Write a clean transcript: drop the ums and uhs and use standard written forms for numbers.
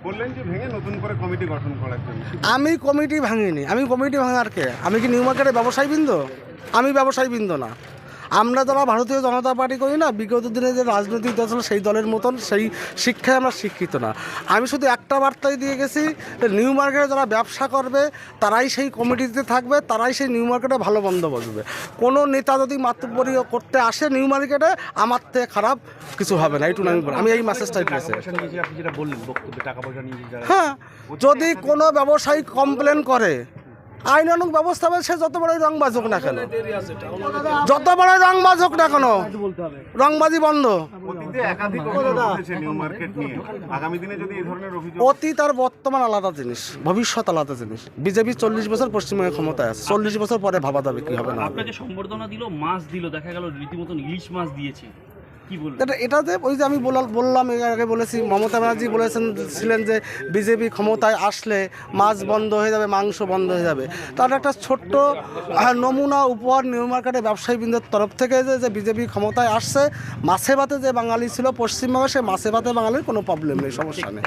বললেন যে ভেঙে নতুন করে কমিটি গঠন করার জন্য। আমি কমিটি ভাঙিনি, আমি কমিটি ভাঙার কে? আমি কি নিউ মার্কেটের ব্যবসায়ীবৃন্দ? আমি ব্যবসায়ীবৃন্দ না। আমরা যারা ভারতীয় জনতা পার্টি করি না, বিগত দিনে যে রাজনৈতিক দল ছিল সেই দলের মতন সেই শিক্ষায় আমরা শিক্ষিত না। আমি শুধু একটা বার্তাই দিয়ে গেছি যে নিউ মার্কেটে যারা ব্যবসা করবে তারাই সেই কমিটিতে থাকবে, তারাই সেই নিউ মার্কেটে ভালো বন্ধ বসবে। কোনো নেতা যদি মাতব্বরি করতে আসে নিউ মার্কেটে, আমার থেকে খারাপ কিছু হবে না, এইটুকু আমি এই মেসেজটাই পেয়েছি। আপনি যেটা বললেন বক্তব্যে টাকা পয়সা নিয়ে যারা হ্যাঁ, যদি কোনো ব্যবসায়ী কমপ্লেন করে আইনানুগ ব্যবস্থা হবে, সে যত বড়ই রংবাজ হোক না কেন, যত বড়ই রংবাজ হোক না কেন, রংবাজি বন্ধ। অতীতে একাধিক অভিযোগ উঠেছে নিউ মার্কেট নিয়ে, আগামী দিনে যদি এই ধরনের অভিযোগ অতীত আর বর্তমান আলাদা জিনিস, ভবিষ্যৎ আলাদা জিনিস। বিজেপি 40 বছর পশ্চিমবঙ্গে ক্ষমতায় আছে, 40 বছর পরে ভাবা যাবে কি হবে না হবে। আপনাকে সম্বর্ধনা দিল, মাছ দিল, দেখা গেল রীতিমতন ইলিশ মাছ দিয়েছে, কি বলবেন? এটাতে ওই যে আমি বললাম এর আগে বলেছি, মমতা ব্যানার্জি ছিলেন যে বিজেপি ক্ষমতায় আসলে মাছ বন্ধ হয়ে যাবে, মাংস বন্ধ হয়ে যাবে। তার একটা ছোট্ট নমুনা উপহার নিউ মার্কেটে ব্যবসায়ীবৃন্দের তরফ থেকে যে বিজেপি ক্ষমতায় আসছে, মাছে ভাতে যে বাঙালি ছিল পশ্চিমবঙ্গে, সে মাছে ভাতে বাঙালির কোনো প্রবলেম নেই, সমস্যা নেই।